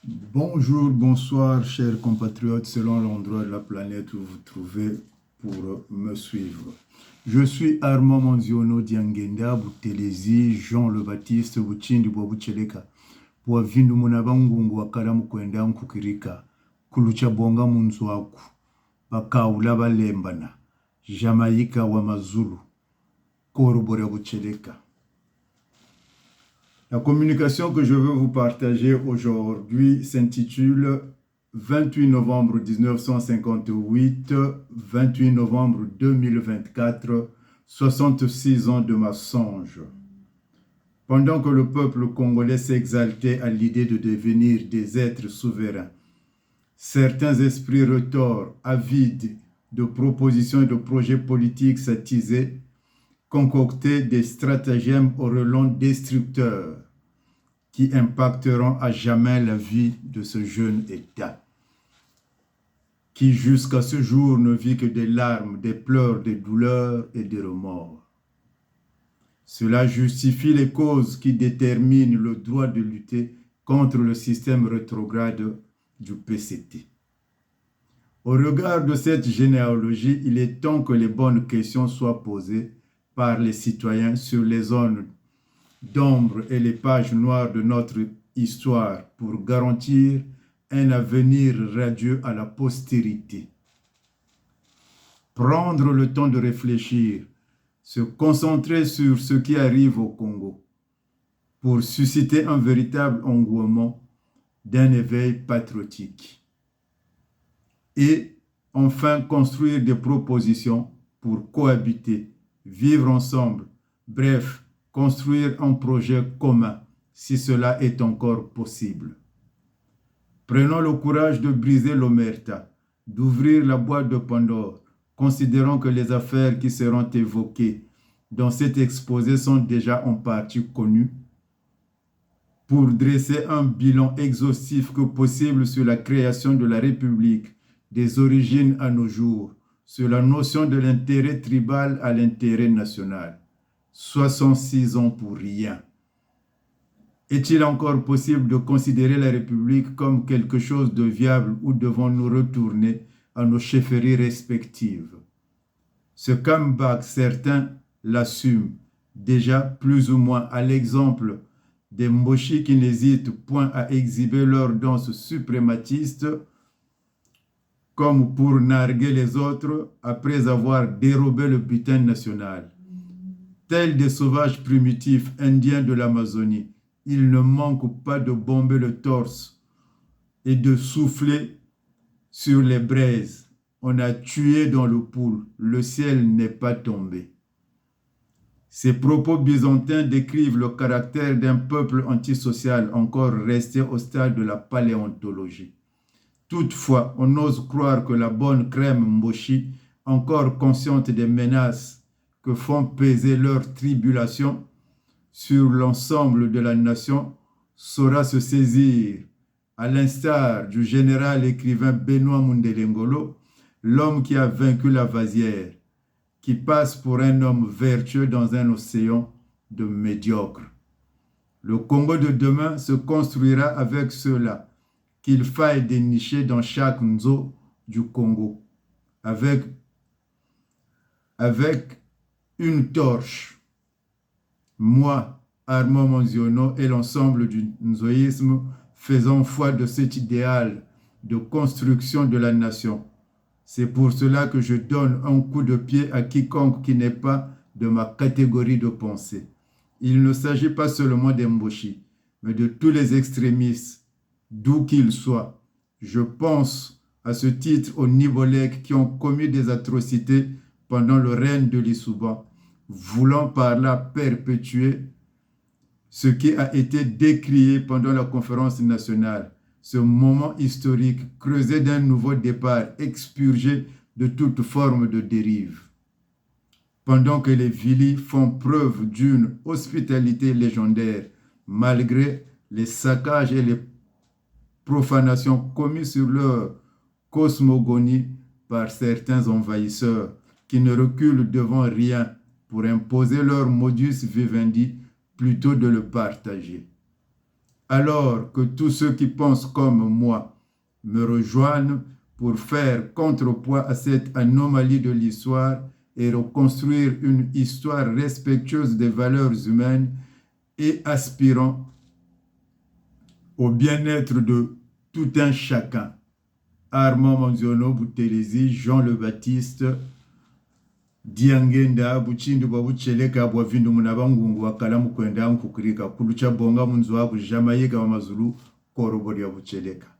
Bonjour, bonsoir, chers compatriotes, selon l'endroit de la planète où vous vous trouvez pour me suivre. Je suis Armand Manziono Diangenda, Boutelezi, Jean le Baptiste, Buchindi Bwabucheleka, Bwavindu Munabangungu Wakara Mukwenda Nkukirika, Kulucha Bonga Munzwaku, Bakaula Balembana, Jamaïka Wamazulu, Korobora Bucheleka. La communication que je veux vous partager aujourd'hui s'intitule 28 novembre 1958, 28 novembre 2024, 66 ans de mensonge. Pendant que le peuple congolais s'exaltait à l'idée de devenir des êtres souverains, certains esprits retors, avides de propositions et de projets politiques s'attisaient, concoctaient des stratagèmes au relent destructeurs qui impacteront à jamais la vie de ce jeune État, qui jusqu'à ce jour ne vit que des larmes, des pleurs, des douleurs et des remords. Cela justifie les causes qui déterminent le droit de lutter contre le système rétrograde du PCT. Au regard de cette généalogie, il est temps que les bonnes questions soient posées par les citoyens sur les zones d'ombre et les pages noires de notre histoire pour garantir un avenir radieux à la postérité. Prendre le temps de réfléchir, se concentrer sur ce qui arrive au Congo pour susciter un véritable engouement d'un éveil patriotique. Et enfin construire des propositions pour cohabiter, vivre ensemble, bref, construire un projet commun, si cela est encore possible. Prenons le courage de briser l'omerta, d'ouvrir la boîte de Pandore, considérant que les affaires qui seront évoquées dans cet exposé sont déjà en partie connues, pour dresser un bilan exhaustif que possible sur la création de la République, des origines à nos jours, sur la notion de l'intérêt tribal à l'intérêt national. 66 ans pour rien. Est-il encore possible de considérer la République comme quelque chose de viable ou devons-nous retourner à nos chefferies respectives? Ce comeback, certains l'assument déjà plus ou moins à l'exemple des Mboshi qui n'hésitent point à exhiber leur danse suprématiste comme pour narguer les autres après avoir dérobé le butin national. Tels des sauvages primitifs indiens de l'Amazonie, ils ne manquent pas de bomber le torse et de souffler sur les braises. On a tué dans le poule, le ciel n'est pas tombé. Ces propos byzantins décrivent le caractère d'un peuple antisocial encore resté au stade de la paléontologie. Toutefois, on ose croire que la bonne crème Mboshi, encore consciente des menaces que font peser leurs tribulations sur l'ensemble de la nation, saura se saisir, à l'instar du général écrivain Benoît Mundelengolo, l'homme qui a vaincu la vasière, qui passe pour un homme vertueux dans un océan de médiocres. Le Congo de demain se construira avec ceux-là qu'il faille dénicher dans chaque nzo du Congo, avec une torche. Moi, Armand Manziono et l'ensemble du nzoïsme faisons foi de cet idéal de construction de la nation. C'est pour cela que je donne un coup de pied à quiconque qui n'est pas de ma catégorie de pensée. Il ne s'agit pas seulement des Mboshi, mais de tous les extrémistes, d'où qu'ils soient. Je pense à ce titre aux Nibolèques qui ont commis des atrocités pendant le règne de Lissouba, voulant par là perpétuer ce qui a été décrié pendant la conférence nationale, ce moment historique creusé d'un nouveau départ, expurgé de toute forme de dérive. Pendant que les Vili font preuve d'une hospitalité légendaire, malgré les saccages et les profanations commis sur leur cosmogonie par certains envahisseurs qui ne reculent devant rien pour imposer leur modus vivendi plutôt de le partager. alors que tous ceux qui pensent comme moi me rejoignent pour faire contrepoids à cette anomalie de l'histoire et reconstruire une histoire respectueuse des valeurs humaines et aspirant au bien-être de tout un chacun. Armand Manziono Boutelezi, Jean le Baptiste, Diangenda, Buchindu Babucheleka, Bwavindu Munabangungu, Wakalamu Kwenda Nkukirika, Kulucha Bonga Munzwa, Jamayega Mazulu, Koroboria Bucheleka.